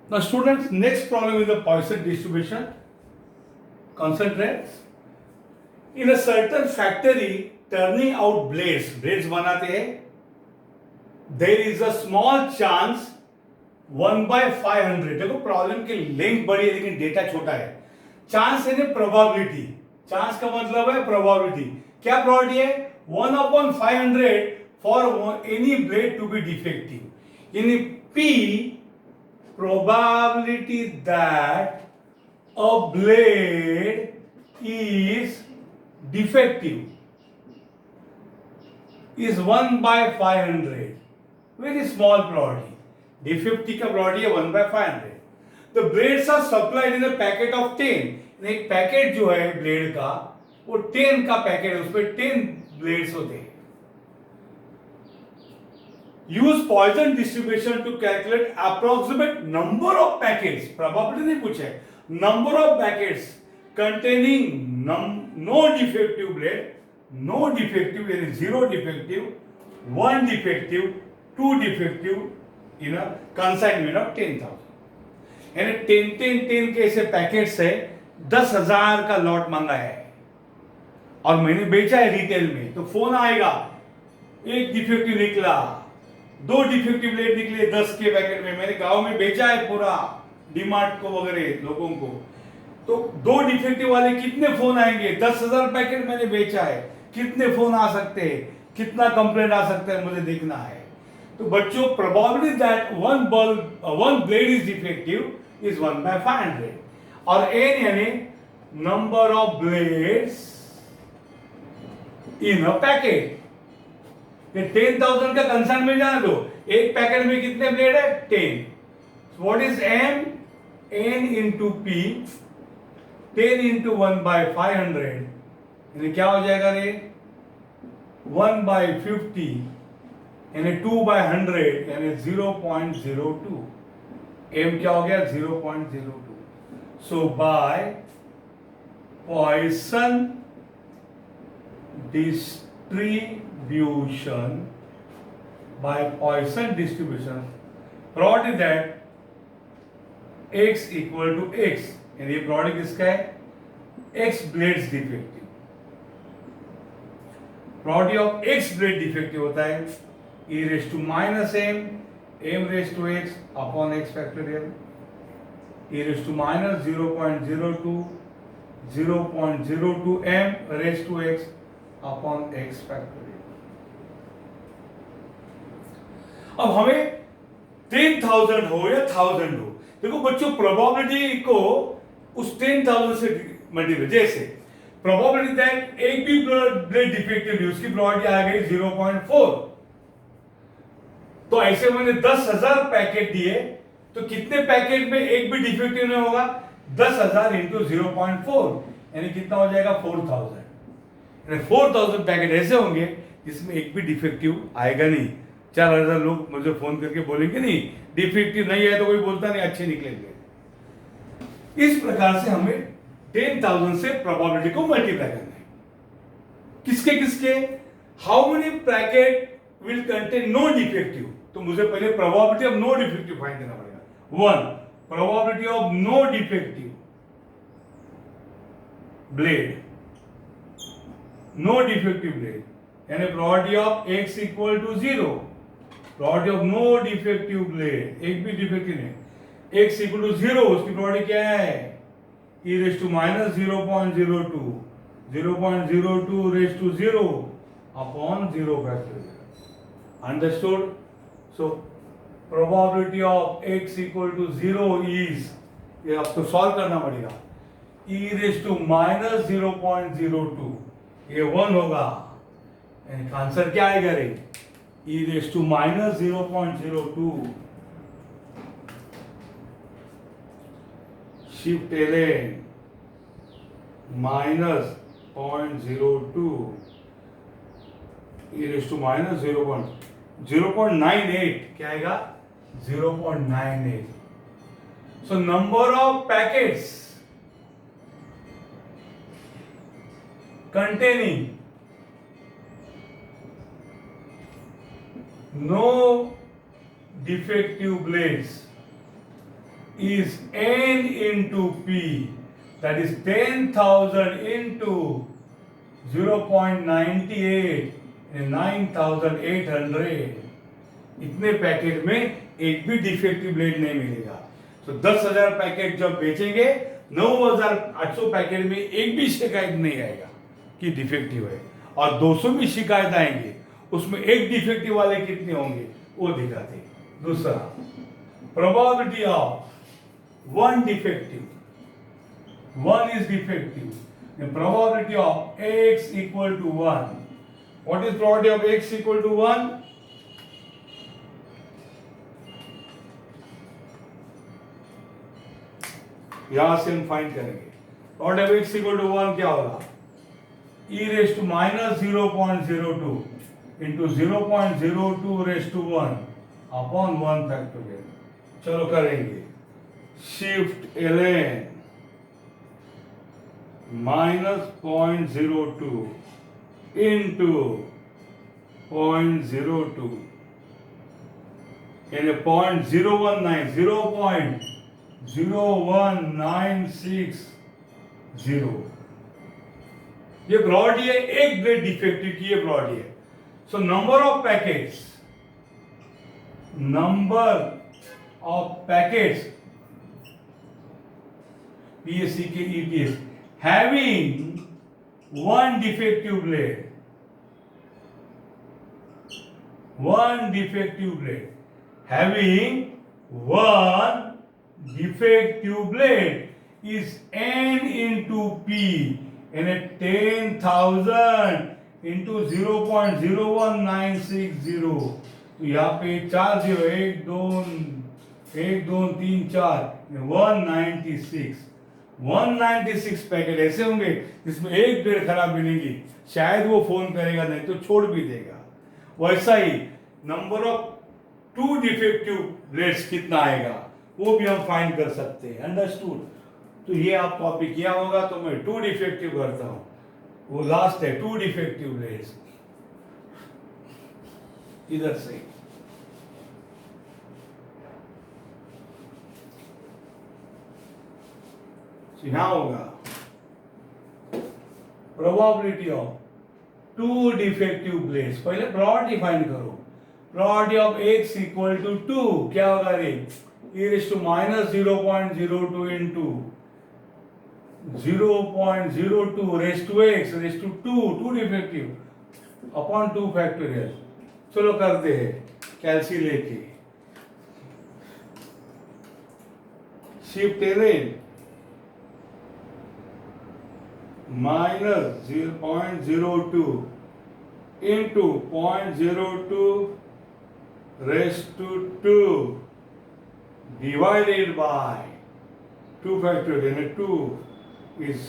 Now, students, next problem is the Poisson distribution. Concentrate. In a certain factory, turning out blades बनाते हैं. There is a small chance 1/500. देखो problem की length बड़ी है लेकिन data छोटा है. चांस है ना प्रोबेबिलिटी. चांस का मतलब है प्रोबेबिलिटी. क्या प्रोबेबिलिटी है? 1/500 for any blade to be defective. यानी P probability that a blade is defective is 1/500. Very small probability. Defective का probability है 1/500. The blades are supplied in a packet of 10. एक packet जो है ब्लेड का वो 10 का पैकेट है, उसमें 10 ब्लेड्स होते हैं. Use Poisson distribution to calculate approximate number of packets. Probability नहीं पूछे. Number of packets containing no defective blade, no defective यानी 0 defective, 1 defective, 2 defective in a consignment of 10,000. यानी 10 के ऐसे पैकेट्स है. 10,000 का लॉट मांगा है और मैंने बेचा है रिटेल में. तो फोन आएगा, एक डिफेक्टिव निकला, 2 डिफेक्टिव ब्लेड निकले 10 के पैकेट में. मैंने गांव में बेचा है पूरा डीमार्ट को वगैरह लोगों को. तो 2 डिफेक्टिव वाले कितने फोन आएंगे? 10,000 पैकेट मैंने बेचा है, कितने फोन आ सकते हैं, कितना कंप्लेंट आ सकता है, मुझे देखना है. तो बच्चों, probability that one blade is defective is 1/500 और एन यानी number of blades in a packet. 10,000 का कंसर्न में जाना दो. एक पैकेट में कितने ब्लेड है? 10. What is M? N into P. 10 into 1/500 यानी क्या हो जाएगा रे? 1/50 यानी 2/100 यानी 0.02. एम क्या हो गया? 0.02. So by Poisson distribution, probability that x equal to x, यानी ये प्रोडक्ट किसका है? x blades defective. Product of x blade defective होता है e raised to minus m raised to x upon x factorial. e raised to minus 0.02 m raised to x upon x factorial. अब हमें 10,000 हो या 1,000 हो, देखो बच्चों प्रोबेबिलिटी को उस 10,000 से मल्टीप्लाई. जैसे प्रोबेबिलिटी दैट एक भी ब्लेड डिफेक्टिव है उसकी प्रोबेबिलिटी आ गई 0.4. तो ऐसे मैंने 10,000 पैकेट दिए तो कितने पैकेट में एक भी डिफेक्टिव नहीं होगा? 10,000 इंटू 0.4 यानी कितना हो जाएगा? 4,000. 4,000 पैकेट ऐसे होंगे जिसमें एक भी डिफेक्टिव आएगा नहीं. 4,000 लोग मुझे फोन करके बोलेंगे नहीं डिफेक्टिव नहीं है, तो कोई बोलता नहीं अच्छे निकलेंगे. इस प्रकार से हमें 10,000 से प्रोबेबिलिटी को मल्टीप्लाई करना है. किसके किसके? How many packet will contain no defective. तो मुझे पहले probability of no defective find करना पड़ेगा. 1 probability of no defective blade, no defective blade यानी probability of x equal to 0. Probability of no defective blade, एक भी डिफेक्टिव नहीं, x equal to 0. उसकी प्रोबेबिलिटी क्या है? e raise to minus 0.02 raise to 0 upon 0 factorial. Understood? So probability of x equal to 0 is, ये आपको solve करना पड़ेगा, e रेज टू माइनस 0.02. ये 1 होगा. आंसर क्या आएगा रे? e raise to minus 0.02 shift ln minus 0.02 e raise to minus 0.98. क्या आएगा? 0.98. So number of packets containing no defective blades is n into p, that is 10,000 into 0.98 and 9,800. इतने packet में एक भी डिफेक्टिव ब्लेड नहीं मिलेगा। तो 10,000 पैकेट जब बेचेंगे 9,800 पैकेट में एक भी शिकायत नहीं आएगा कि डिफेक्टिव है, और 200 भी शिकायत आएंगे, उसमें एक डिफेक्टिव वाले कितने होंगे वो दिखाते। दूसरा, probability of one defective, one is defective, the probability of x equal to 1. What is probability of x equal to 1? यहां से हम फाइंड करेंगे। probability of x equal to 1 क्या होगा? e raised to minus 0.02 into 0.02 raised to 1 upon 1 factorial। चलो करेंगे। Shift ln minus 0.02 into 0.02 in a 0.01960। ये property है एक ब्लेड डिफेक्टिव की, ये प्रॉपर्टी है। सो नंबर ऑफ पैकेट्स PSC के EPS having one defective blade, having one defective blade is n into p, and at 10,000 into 0.01960। तो यहाँ पे 4 0 1 2 3 4 196 पैकेट ऐसे होंगे जिसमें एक ब्लेड खराब मिलेंगी, शायद वो फोन करेगा, नहीं तो छोड़ भी देगा। वैसा ही नंबर ऑफ 2 डिफेक्टिव ब्लेड्स कितना आएगा वो भी हम फाइंड कर सकते हैं। अंडरस्टूड? तो ये आप कॉपी किया होगा, तो मैं 2 डिफेक्टिव करता हूं, वो लास्ट है 2 डिफेक्टिव ब्लेड्स इधर से। यहां होगा प्रोबेबिलिटी ऑफ 2 डिफेक्टिव ब्लेड्स। पहले प्रॉपर्टी फाइंड करो। Property of x equal to 2 क्या होगा रे? e raise to minus 0.02 into 0.02 raise to x raise to 2 defective upon 2 factorial. चलो करते हैं कैलसी लेके। Shift ln minus 0.02 into 0.02 raised to 2 divided by 2 factorial, and 2 is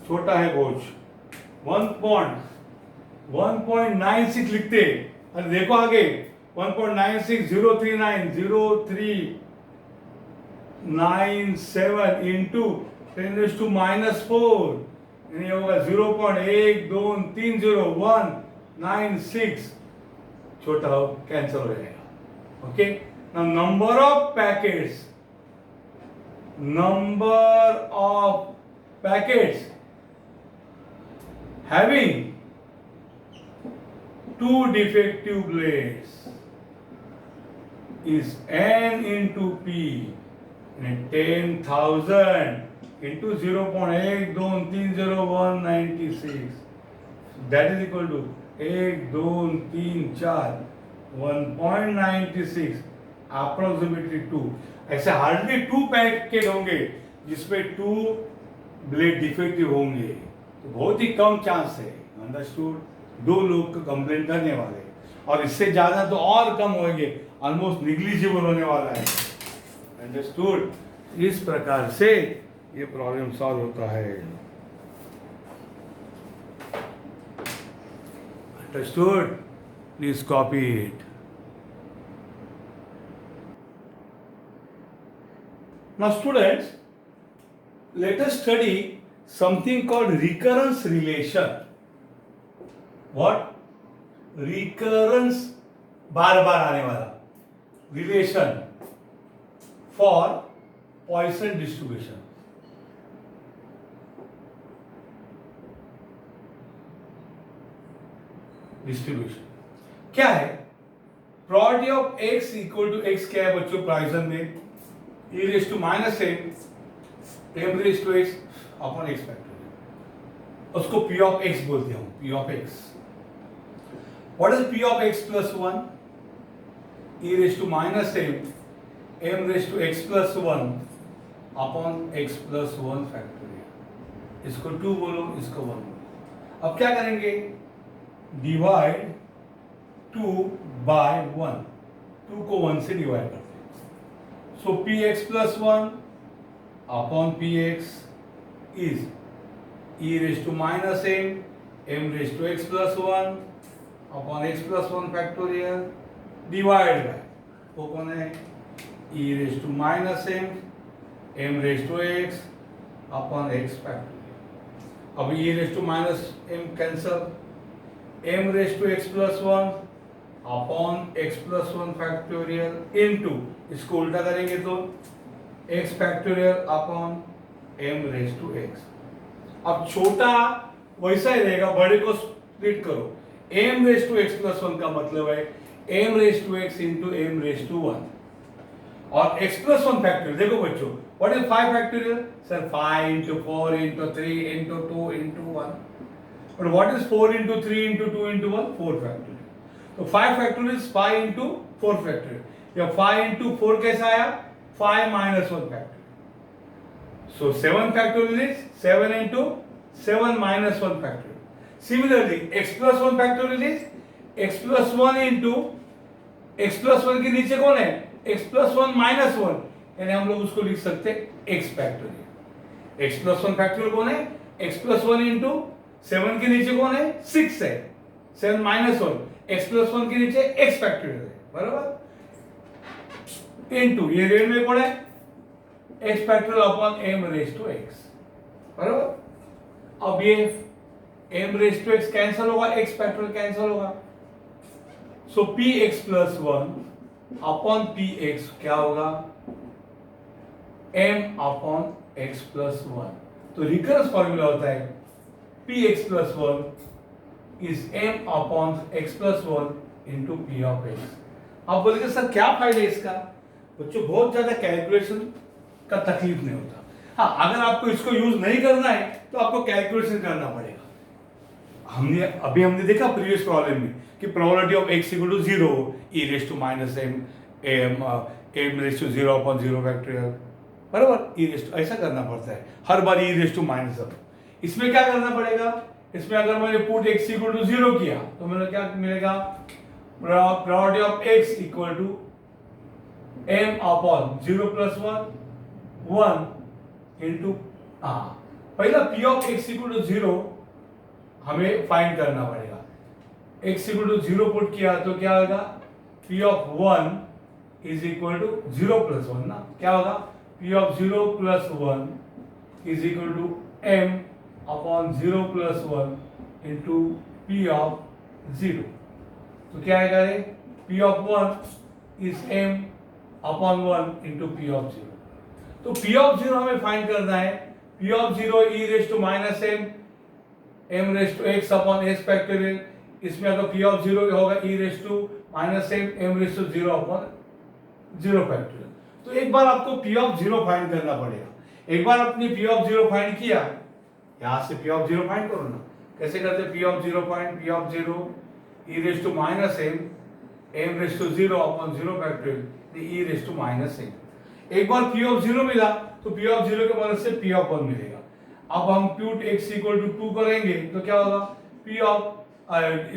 छोटा है बोझ 1.96 लिखते। अरे देखो आगे 1.96 into 10 raised to minus 4, यानी होगा 0.1230196, छोटा हो कैंसिल हो जाएगा। Okay, now number of packets having 2 defective blades is n into p, and 10,000 into 0.1230196, that is equal to 1.96 approximately 2। ऐसे हार्डली 2 पैकेट होंगे जिसमें 2 ब्लेड डिफेक्टिव होंगे, तो बहुत ही कम चांस है। अंडरस्टूड? 2 लोग को कंप्लेंट करने वाले, और इससे ज्यादा तो और कम होंगे, ऑलमोस्ट निग्लिजिबल होने वाला है। अंडरस्टूड? इस प्रकार से ये प्रॉब्लम सॉल्व होता है। Understood? Please copy it. Now students, let us study something called recurrence relation. What? Recurrence, बार बार आने वाला relation for पॉइसन डिस्ट्रीब्यूशन। क्या है? Probability of x equal to x क्या है बच्चों पॉइसन में? e raise to minus m raise to x upon x factorial. उसको p ऑफ x बोलते हैं, p of x। What is p of x plus 1? e raise to minus m raise to x plus 1 upon x plus 1 factorial. इसको 2 बोलो, इसको 1 बोलो। अब क्या करेंगे? डिवाइड 2 बाय 1, 2 को 1 से डिवाइड करते हैं। So P X plus 1 upon P X is E raise to minus M raise to X plus 1 upon X plus 1 factorial divide by वो कौन है? E raise to minus M raise to X upon X factorial. अब E raise to minus M cancel, m raise to x plus 1 upon x plus 1 factorial into, इसको उल्टा करेंगे तो x factorial upon m raise to x। अब छोटा वैसा ही रहेगा, बड़े को स्प्लिट करो। m raise to x plus 1 का मतलब है m raise to x into m raise to 1 और x प्लस 1 फैक्टोरियल। देखो बच्चों, what is 5 factorial? Sir 5 into 4 into 3 into 2 into 1। But what is 4 into 3 into 2 into 1? 4 factorial. So 5 factorial is 5 into 4 factorial. या 5 into 4 कैसा आया? 5 minus 1 factorial. So 7 factorial is 7 into 7 minus 1 factorial. Similarly, x plus 1 factorial is x plus 1 into x plus 1 के नीचे कौन है? x plus 1 minus 1, यानी हम लोग उसको लिख सकते हैं x factorial। x plus 1 factorial कौन है? x plus 1 into 7 के नीचे कौन है? 6 है, 7 माइनस 1, x प्लस 1 के नीचे x फैक्टोरियल है, बराबर? इनटू ये रेड में कौन है? x factorial upon m raise to x, बराबर? अब ये m raise to x cancel होगा, x फैक्टोरियल कैंसिल होगा। So px plus 1 upon px क्या होगा? m upon x plus 1। तो रिकरेंस फॉर्मूला होता है px plus 1 is m upon x plus 1 into p of x। आप बोलेंगे सर क्या फायदा है इसका? बच्चों बहुत ज्यादा कैलकुलेशन का तकलीफ नहीं होता। हाँ, अगर आपको इसको यूज नहीं करना है तो आपको कैलकुलेशन करना पड़ेगा। हमने देखा प्रीवियस प्रॉब्लम में कि probability of x equal to 0 e raise to minus m raise to 0 upon 0 factorial, बराबर? e रेज टू ऐसा करना पड़ता है हर बार, e रेज टू माइनस। इसमें क्या करना पड़ेगा? इसमें अगर मैंने पुट x इक्वल टू 0 किया तो मेरा क्या मिलेगा? Probability of x equal to m upon 0 plus 1 into, पहला p of x equal to 0 हमें फाइंड करना पड़ेगा। x इक्वल टू 0 पुट किया तो क्या होगा? p of 1 is equal to 0 plus 1 ना, क्या होगा? p of 0 plus 1 is equal to m upon 0 plus 1 into p of 0। तो क्या आएगा रे? p of 1 is m upon 1 into p of 0। तो p ऑफ 0 हमें फाइंड करना है। p of 0 e raise to minus m raise to x upon s factorial. इसमें अगर p ऑफ 0 होगा e raise to minus m raise to 0 upon 0 factorial. तो एक बार आपको p ऑफ 0 फाइंड करना पड़ेगा। एक बार अपनी p ऑफ 0 फाइंड किया, यहां से p ऑफ 0 फाइंड करो ना। कैसे करते? p of 0 find, p of 0 e raise to minus m raise to 0 upon 0 factorial e raise to minus m। एक बार p ऑफ 0 मिला तो p ऑफ 0 के मदद से p ऑफ 1 मिलेगा। अब हम पुट x इक्वल टू 2 करेंगे तो क्या होगा? p ऑफ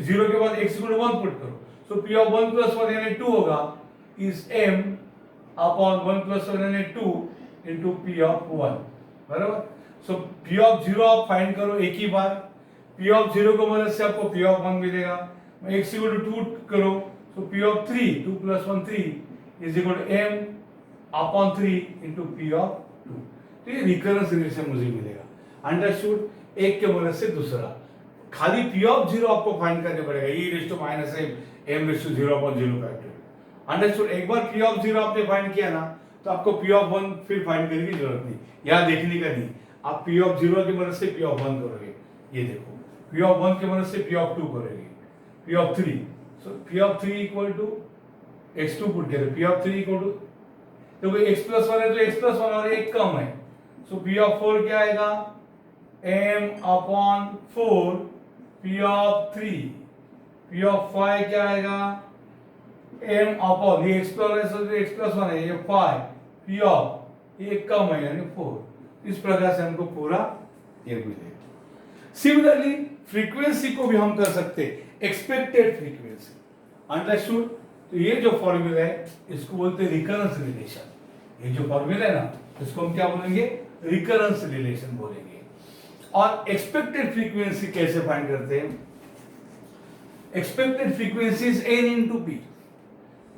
0 के बाद x इक्वल टू 1 पुट करो, सो p ऑफ 1 प्लस 1 यानी 2 होगा इज m अपॉन 1 प्लस 1 यानी 2 इंटू p ऑफ 1, बराबर? सो p ऑफ 0 आप फाइंड करो एक ही बार। p ऑफ 0 को मदद से आपको p ऑफ 1 मिलेगा। x इक्वल टू 2 करो, so p of 3, 2 plus 1 3 is equal to m upon 3 into p of 2। तो ये रिकरेंस रिलेशन मुझे मिलेगा। अंडरस्टूड? एक के मदद से दूसरा। खाली p ऑफ 0 आपको फाइंड करने पड़ेगा, e raise to minus m raise to 0 upon 0 factorial. Understood? एक बार p ऑफ 0 आपने फाइंड किया ना, तो आपको पी ऑफ वन फिर फाइंड करने की जरूरत नहीं, यहाँ देखने का नहीं, आप पी ऑफ जीरो की मदद से पी ऑफ वन करोगे। ये देखो पी ऑफ वन की मदद से पी ऑफ टू करोगे, P of three, so P of three equal to X two put करें, P of three equal to, देखो एक्स प्लस वन है तो एक्स प्लस वन और एक कम है, सो पी ऑफ फोर क्या आएगा, M upon four P of three, P of five क्या आएगा, एम अपॉन, ये एक्स प्लस वन है, ये फाइव पी ऑफ एक कम है यानी फोर। इस प्रकार से हमको पूरा ये मिलेगा। सिमिलरली फ्रीक्वेंसी को भी हम कर सकते हैं, एक्सपेक्टेड फ्रीक्वेंसी, अंडरस्टूड। तो ये जो फॉर्मूला है इसको बोलते हैं रिकरेंस रिलेशन। ये जो फॉर्मूला है ना इसको हम क्या बोलेंगे, रिकरेंस रिलेशन बोलेंगे। और एक्सपेक्टेड फ्रीक्वेंसी कैसे फाइंड करते हैं, expected frequency is an into P.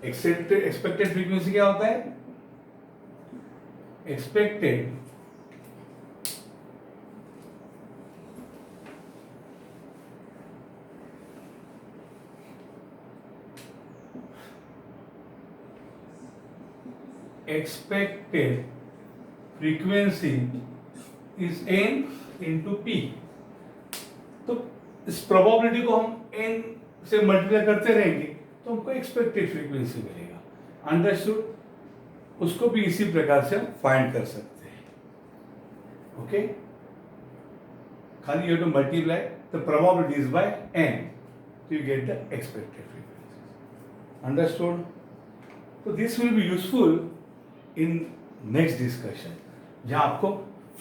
Expected frequency क्या होता है, expected expected frequency is n into p। तो इस प्रोबेबिलिटी को हम n से मल्टीप्लाई करते रहेंगे तो हमको एक्सपेक्टेड फ्रीक्वेंसी मिलेगा, अंडरस्टूड। उसको भी इसी प्रकार से हम फाइंड कर सकते हैं, ओके। खाली you have to multiply the probabilities by n तो you get the expected frequency, understood. तो this will be useful in next discussion, जहां आपको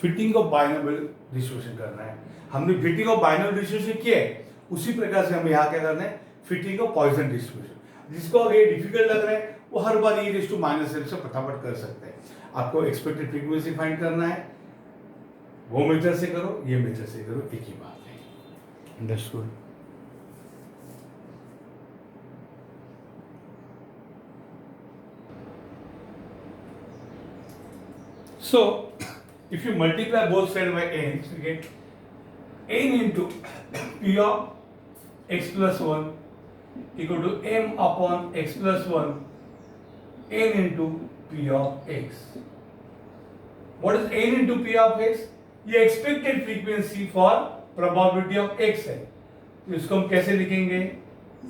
फिटिंग ऑफ बाइनोमियल डिस्ट्रीब्यूशन करना है। हमने फिटिंग ऑफ बाइनोमियल डिस्ट्रीब्यूशन किया है, उसी प्रकार से हमें यहाँ क्या करना है, फिटिंग ऑफ पॉइसन डिस्ट्रीब्यूशन। जिसको अगर ये डिफिकल्ट लग रहा है वो हर बार e टू माइनस एल से फटाफट कर सकते हैं। आपको एक्सपेक्टेड फ्रीक्वेंसी फाइंड करना है, वो मेथड से करो, ये मेथड से करो, एक ही बात है, understood. So, if you multiply both sides by n, so you get n into p of x plus 1 equal to m upon x plus 1 n into p of x. What is n into p of x? ये expected frequency for probability of x है। तो इसको हम कैसे लिखेंगे,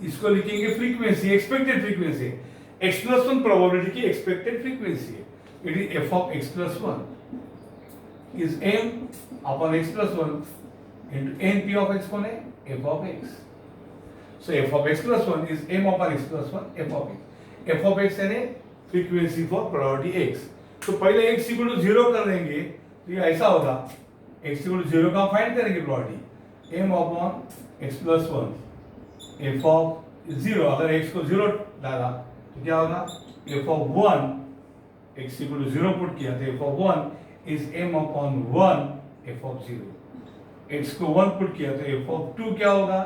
इसको लिखेंगे frequency, expected frequency। x plus 1 probability की expected frequency है। It is f of x plus 1 is m upon x plus 1 into n p of x कौन है, f of x। So f of x plus 1 is m upon x plus 1 f of x। f of x है frequency for probability x। तो पहले x equal to 0 कर देंगे तो ये ऐसा होगा, x equal to 0 का फाइंड करेंगे probability m upon x plus 1 f of 0। अगर x को 0 डाला तो क्या होगा, f of 1 x equal to 0 put किया तो f of 1 is m upon 1 f of 0। x को 1 पुट किया तो f of 2 क्या होगा,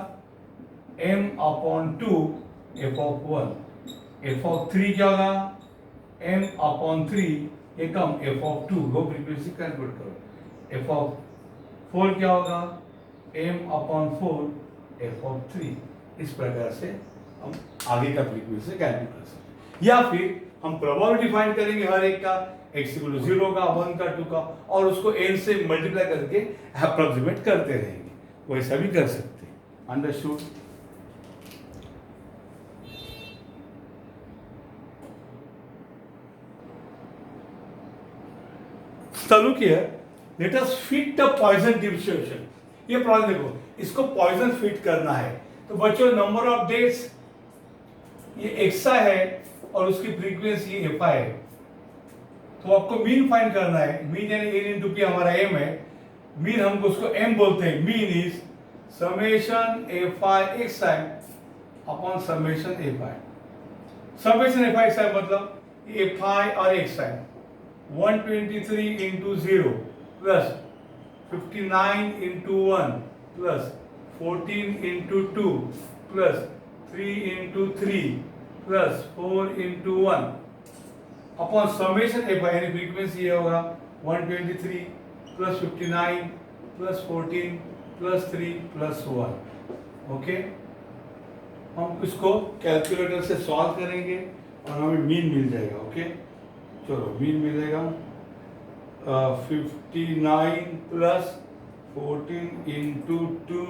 m upon 2 f of 1। f of 3 क्या होगा, m upon 3 ये कम f of 2, वो फ्रीक्वेंसी कैलकुलेट करो। f of 4 क्या होगा, m upon 4 f of 3। इस प्रकार से हम आगे का फ्रीक्वेंसी कैलकुलेट कर सकते हैं। या फिर हम प्रोबेबिलिटी फाइंड करेंगे हर एक का, x इक्वल टू 0 का, 1 का, 2 का, और उसको n से मल्टीप्लाई करके अप्रोक्सीमेट करते रहेंगे, वैसा भी कर सकते हैं, understood. So look here, let us fit the Poisson distribution। ये प्रॉब्लम देखो, इसको पॉइसन फिट करना है तो बच्चों नंबर ऑफ डेज ये एक्सा है और उसकी फ्रीक्वेंसी एफ है। तो आपको मीन फाइंड करना है, मीन यानी n इंटू पी हमारा m है, मीन हमको उसको m बोलते हैं। Mean is summation F I X I upon summation F I. Summation F I X I मतलब एफ आई और X I 123 into 0 plus 59 into 1 plus 14 into 2 plus 3 into 3 plus 4 into 1 upon summation F I, यानी frequency ये होगा 123 plus 59 plus 14 plus 3 plus 1। Okay, हम इसको calculator से solve करेंगे और हमें मीन मिल जाएगा। ओके, चलो मीन मिलेगा 59 प्लस 14 इंटू 2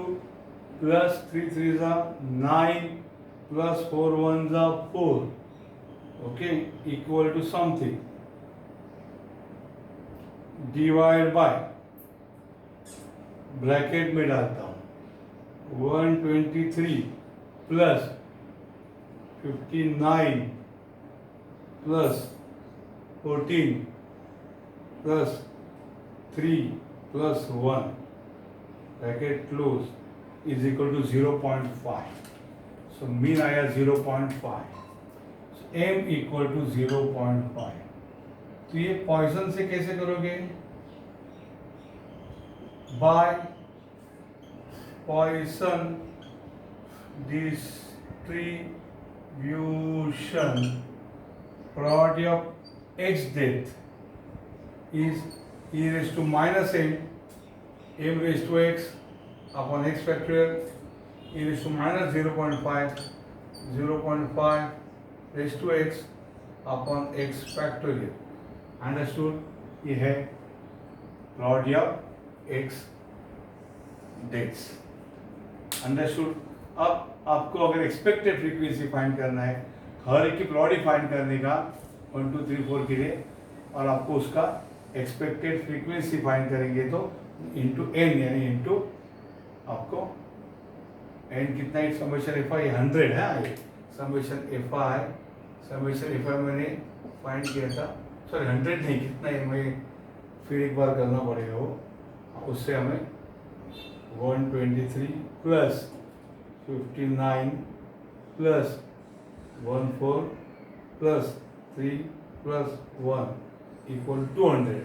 प्लस 3 3 ज़ा 9 प्लस 4 1 ज़ा 4, okay, equal to something, divide by, bracket में डालता हूँ, 123 plus 59 plus 14 plus 3 plus 1, bracket close, is equal to 0.5. So mean आया 0.5. M equal to 0.5. तो ये पॉइसन से कैसे करोगे? By Poisson distribution, probability of x death is e raised to minus m raised to x upon x factorial, e raised to minus 0.5 raised to x upon x factorial. Understood? ये है probability of x deaths. Understood? अब आपको अगर expected frequency find करना है, हर एक की probability find करने का 1 2 3 4 के लिए, और आपको उसका एक्सपेक्टेड फ्रीक्वेंसी फाइंड करेंगे तो इंटू एन, यानी इंटू आपको एन कितना है, समेशन एफ आई 100 है, ये समेशन एफ आई मैंने फाइंड किया था, सॉरी 100 नहीं, कितना है मैं फिर एक बार करना पड़ेगा वो, उससे हमें 123 plus 59 plus 14 plus 3 plus 1 equal 200,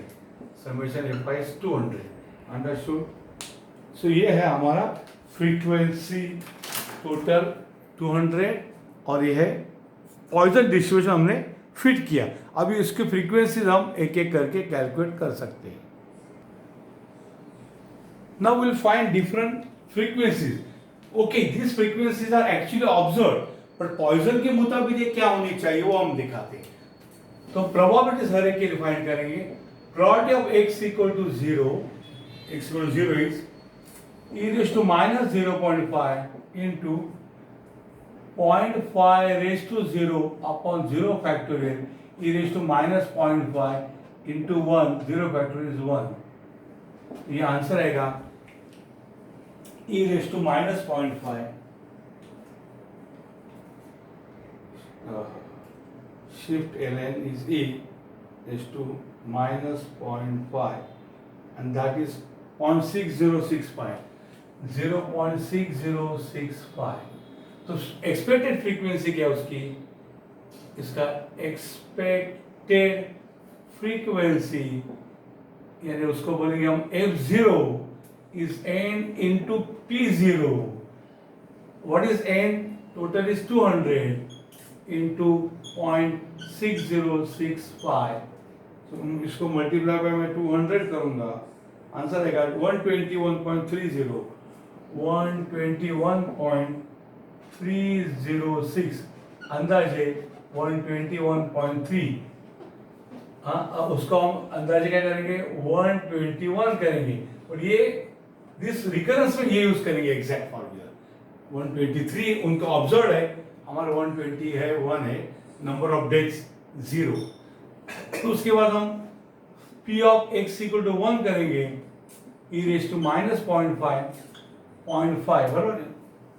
summation F I 200. Understood? So ये है हमारा फ्रीक्वेंसी टोटल 200, और ये है पॉइसन डिस्ट्रीब्यूशन हमने फिट किया. अभी इसकी फ्रीक्वेंसीज हम एक एक करके कैलकुलेट कर सकते हैं. Now we'll find different frequencies. Okay, these frequencies are actually observed, but Poisson के मुताबिक ये क्या होनी चाहिए वो हम दिखाते हैं. तो probabilities हर एक की डिफाइन करेंगे. Probability of x equal to 0 is e raised to minus 0.5 into 0.5 raised to 0 upon 0 factorial, e raised to minus 0.5 into 1, 0 factorial is 1. ये आंसर आएगा e raised to minus 0.5 shift ln is e raised to minus 0.5, and that is 0.6065. तो expected frequency क्या है उसकी? इसका expected frequency यानी उसको बोलेंगे हम f0 is n into p0. What is n? Total is 200 into 0.6065. तो इसको मल्टीप्लाई बाय मैं 200 करूंगा, आंसर आएगा 121.30. 121.306 अंदाजे 121.3. हाँ, अब उसको हम अंदाजे क्या करेंगे? 121 करेंगे, और ये दिस रिकरेंस में ये यूज करेंगे एग्जैक्ट फॉर्मूला. 123 उनका ऑब्जर्व है, हमारा 120 है, 1 है, नंबर ऑफ डेथ्स 0. तो उसके बाद हम p of x equal to 1 करेंगे, e रेज टू माइनस 0.5 बराबर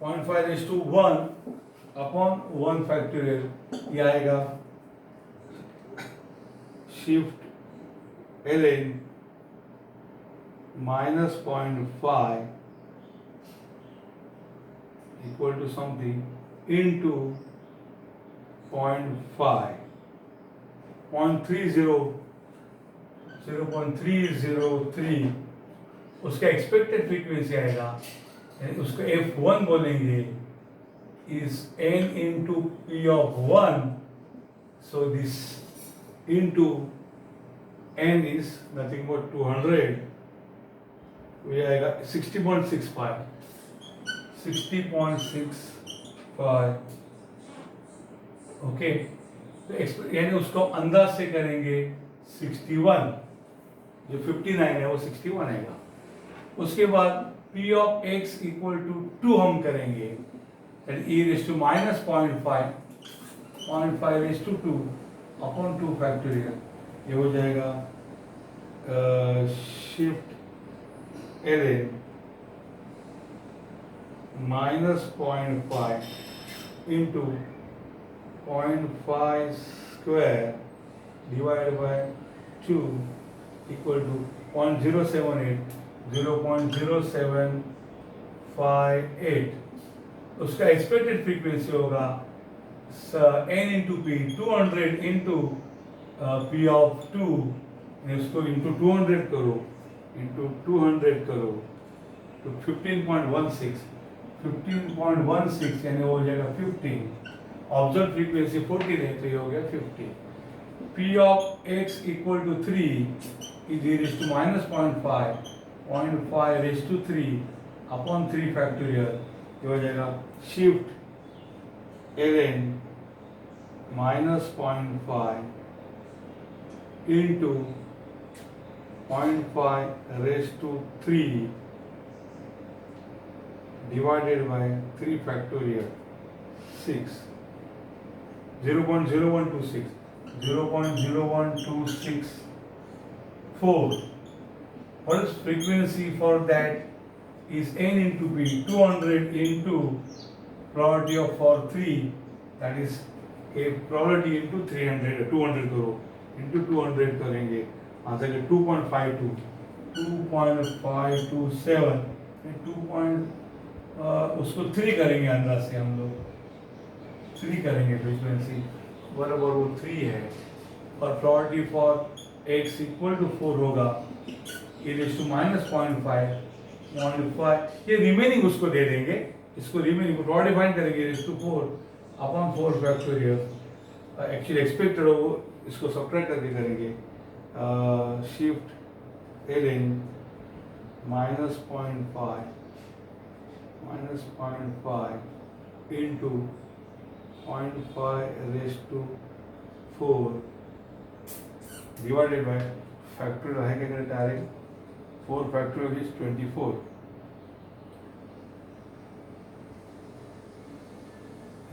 0.5 रेज टू 1 अपॉन 1 फैक्टोरियल, ये आएगा shift ln minus 0.5 equal to something into 0.5 0.303 उसका एक्सपेक्टेड फ्रीक्वेंसी आएगा, उसको f1 बोलेंगे, is n into p of 1. So this into n is nothing but 200. ये आएगा 60.65. ओके, तो यानी उसको अंदाज से करेंगे 61, जो 59 है वो 61 आएगा। उसके बाद P of x equal to 2 हम करेंगे, e raise to minus 0.5 raise to 2 upon 2 factorial, ये हो जाएगा शिफ्ट एरे minus 0.5 into 0.5 square divide by 2 equal to 0.0758। उसका एक्सपेक्टेड फ्रीक्वेंसी होगा n into P 200 into P of 2, इसको इंटू 200 करो, इंटू 200 करो तो 15.16 यानी हो जाएगा 15। ऑब्जर्व फ्रीक्वेंसी 14 है तो ये हो गया 50। P of x equal to 3 is e raised to minus 0.5 raised to 3 upon 3 factorial, ये हो जाएगा shift ln minus 0.5 into 0.5 raised to 3 divided by 3 factorial 6, 0.0126 0.01264. What is frequency for that is n into p, 200 into probability of for 3, that is a probability into 300, 200 करो into 200 करेंगे, answer है 2.527 उसको 3 करेंगे, अंदाज से हम लोग 3 करेंगे फ्रीक्वेंसी बराबर वो 3 है, और probability for x equal to 4 होगा e रेज़ टू माइनस 0.5, ये रिमेनिंग उसको दे देंगे, इसको रिमेनिंग को प्रोबेबिलिटी फाइंड करेंगे raise to 4 upon 4 factorial, actually expected हो इसको सब्ट्रैक्ट करके करेंगे, shift ln minus 0.5 into 0.5 raised to 4 divided by factorial है क्या करें direct 4 factorial is 24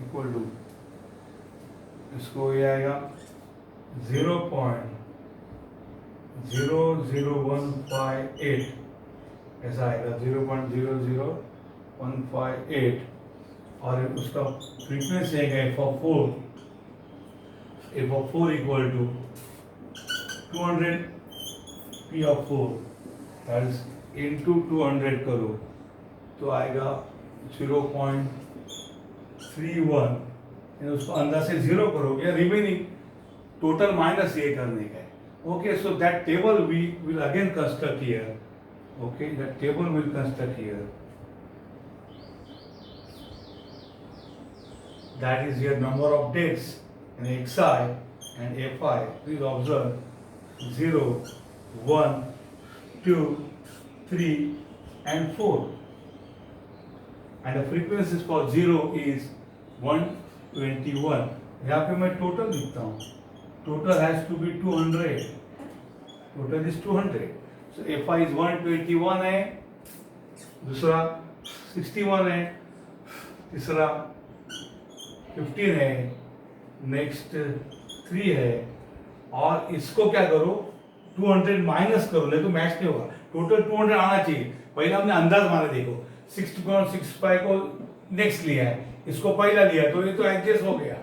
equal to इसको ये आएगा 0.00158 ऐसा आएगा 0.00158, और उसका फ्रीक्वेंसी है f of 4 equal to 200 p of 4 that is into 200 करो तो आएगा 0.31, उसको अंदर से 0 करोगे, रिमेनिंग टोटल माइनस ये करने का है। Okay, so that table we will again construct here, okay that table will construct here, that is your number of dates in xi and fi. Please observe 0, 1, 2, 3 and 4, and the frequencies for 0 is 121. यहाँ पे मैं total लिखता हूँ, total has to be 200, total is 200, so fi is 121 है, दूसरा 61 है, तीसरा 15 है, नेक्स्ट 3 है, और इसको क्या करो 200 माइनस करो, नहीं तो मैच नहीं होगा, टोटल 200 आना चाहिए। पहले हमने अंदाज मारा, देखो 60.65 को नेक्स्ट लिया है, इसको पहला लिया तो ये तो एडजस्ट हो गया,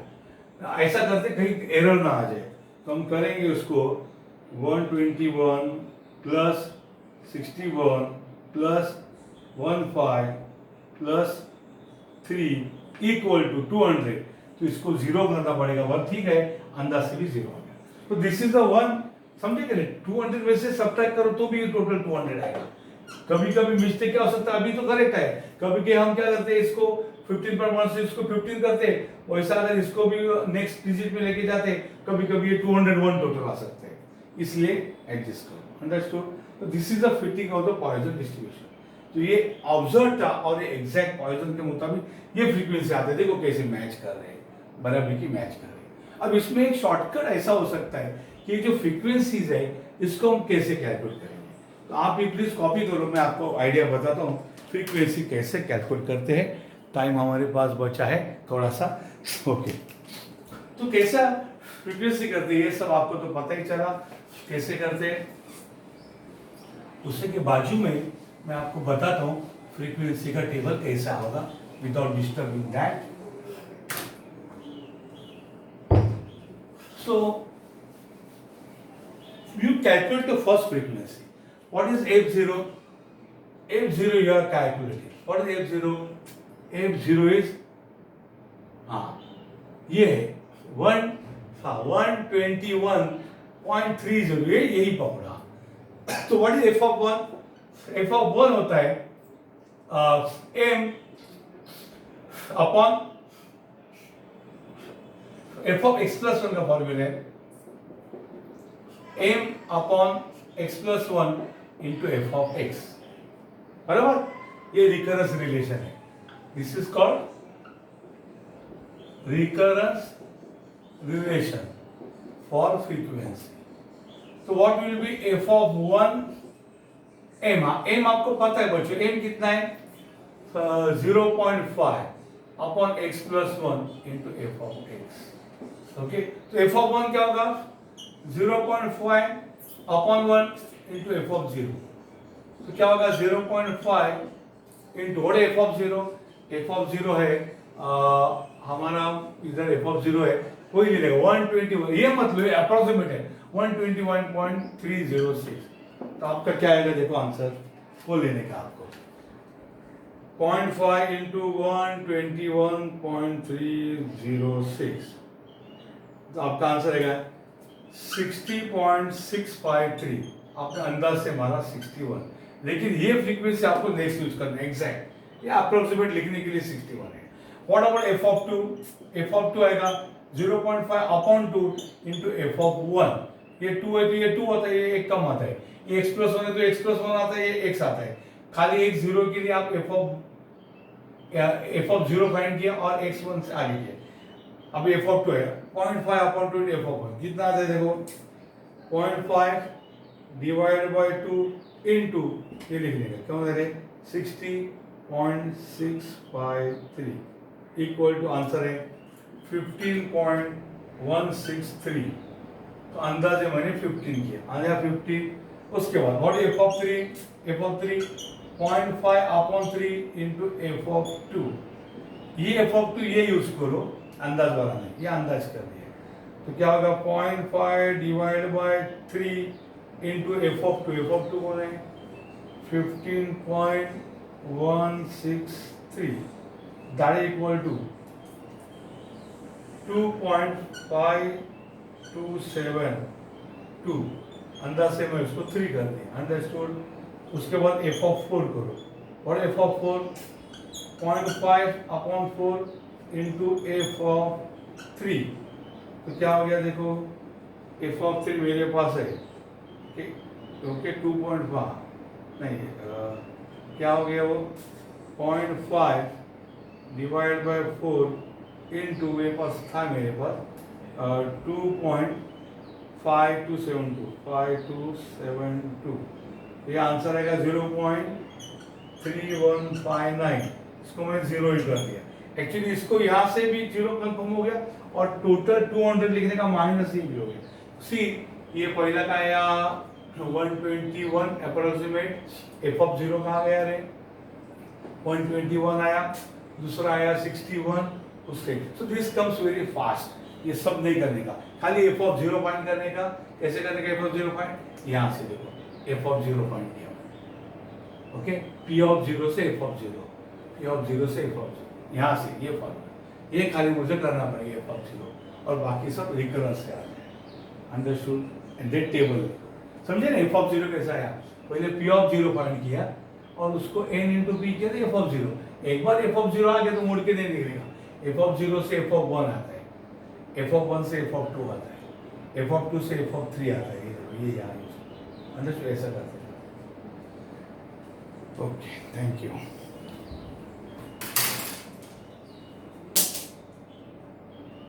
ऐसा करते कहीं एरर ना आ जाए, तो हम करेंगे उसको 121 plus 61 plus 15 plus 3 equal to 200, तो इसको 0 करना पड़ेगा 1, ठीक है, अंदाज से भी 0 हो गया। तो दिस इज द 1, समझे कि नहीं, 200 में से सब्ट्रैक्ट करो तो भी टोटल 200 आएगा। कभी कभी मिस्टेक क्या हो सकता है, अभी तो करेक्ट है, कभी के हम क्या करते हैं, इसको 15.1 से इसको 15 करते, वैसा अगर इसको भी नेक्स्ट डिजिट में लेके जाते, कभी कभी ये 201 टोटल आ सकते हैं, इसलिए एडजस्ट करो, अंडरस्टूड। तो this is the fitting of the Poisson distribution. तो ये ऑब्जर्व था और ये एग्जैक्ट पॉइजन के मुताबिक ये फ्रीक्वेंसी आते हैं, देखो कैसे मैच कर रहे हैं, बराबरी की मैच कर रहे हैं। अब इसमें एक शॉर्टकट ऐसा हो सकता है कि जो फ्रीक्वेंसीज है इसको हम कैसे कैलकुलेट करेंगे। तो आप भी प्लीज कॉपी करो, मैं आपको आइडिया बताता हूँ फ्रीक्वेंसी कैसे कैलकुलेट करते हैं। टाइम हमारे पास बचा है थोड़ा सा। ओके, तो कैसा फ्रीक्वेंसी करते हैं ये सब आपको तो पता ही चला कैसे करते हैं। उसी के बाजू में मैं आपको बताता हूँ फ्रीक्वेंसी का टेबल कैसा होगा without disturbing that. So you calculate the first frequency. What is F0? F0 you are calculating. What is F0? F0 is ये है 121.30, ये यही पकड़ा। तो what is F of 1? F of 1 होता है M upon f of x plus 1 का formula है m upon x plus 1 into F of x, बराबर। ये रिकरेंस रिलेशन है, this is called recurrence relation for frequency. तो what will be f of 1 m, m आपको पता है बच्चों, m कितना है 0.5 upon x plus 1 into F of x। Okay, तो एफ ऑफ 1 क्या होगा 0.5 अपॉन 1 इंटू एफ ऑफ 0। तो क्या होगा 0.5 into what F of 0, F of 0 है हमारा इधर एफ ऑफ 0 है कोई नहीं लेगा 121, ये मतलब अप्रोक्सीमेट है 121.306। तो आपका क्या आएगा देखो आंसर वो लेने का आपको 0.5 इंटू 121.306, तो आपका आंसर आएगा 60.653। आपने अंदाज से मारा 61, लेकिन ये फ्रीक्वेंसी आपको नेक्स्ट यूज करना है एग्जैक्ट, ये अप्रोक्सीमेट लिखने के लिए 61 है। What about F of 2? F of 2 आएगा 0.5 अपॉन 2 इंटू एफ ऑफ 1। ये 2 है तो ये 2 आता है, ये एक कम आता है, ये x प्लस 1 है तो x प्लस 1 आता है, ये x आता है। खाली एक जीरो के लिए आप एफ ऑफ 0 फाइंड किया और x1 से आगे किया। अब एफ ऑफ 2 है 0.5 अपॉन 2 एफ ऑफ 1 कितना आता है देखो 0.5 डिवाइड बाय 2 इनटू ये लिख लेंगे क्यों दे रहे 60.653 इक्वल टू आंसर है 15.163। तो अंदाजे मैंने 15 किया, आया 15। उसके बाद what F of 3? F of 3 0.5 upon 3 into F of 2। ये एफ ऑफ 2 ये यूज करो अंदाज वाला नहीं, ये अंदाज कर दिया। तो क्या होगा 0.5 divide by 3 into F of 2। F of 2 कौन है 15.163, दैट इक्वल टू 2.5272। अंदाज से मैं उसको 3 कर दिया, अंडरस्टूड। उसके बाद एफ ऑफ 4 करो, और F of 4 0.5 upon 4 into F of 3। तो क्या हो गया देखो एफ ऑफ 3 मेरे पास है ओके 2.5 नहीं क्या हो गया वो 0.5 डिवाइड बाय 4 इंटू मेरे पास था मेरे पास 2.5272। ये आंसर आएगा 0.3159। इसको मैंने 0 ही कर दिया। एक्चुअली इसको यहाँ से भी 0 कंफर्म हो गया और टोटल 200 लिखने का माइनस ही भी हो गया। सी ये पहला का आया 121 अप्रोक्सीमेट, एफ ऑफ 0 कहाँ गया रे 121 आया, दूसरा आया 61 उसके। So this comes very fast, ये सब नहीं करने का, खाली एफ ऑफ 0 फाइंड करने का। कैसे करने का एफ ऑफ 0 फाइंड? यहाँ से देखो एफ ऑफ 0 फाइंड किया ओके, पी ऑफ 0 से एफ ऑफ 0, पी ऑफ 0 से एफ ऑफ 0, यहाँ से ये फॉर्मूला, ये खाली मुझे करना पड़ेगा एफ ऑफ 0 और बाकी सब रिकरेंस से आ जाए। अंडरस्टूड? एंड दैट टेबल समझे ना एफ ऑफ 0 कैसा आया? पहले पी ऑफ 0 फाइंड किया और उसको n इंटू पी किया एफ ऑफ 0। एक बार एफ ऑफ 0 आ गया तो मुड़ के नहीं निकलेगा। एफ ऑफ 0 से एफ ऑफ 1 आता है, एफ ऑफ 1 से एफ ऑफ 2 आता है, एफ ऑफ 2 से एफ ऑफ 3 आता है। ये यहाँ अंडरस्टूड? ऐसा करते हैं। Okay, thank you.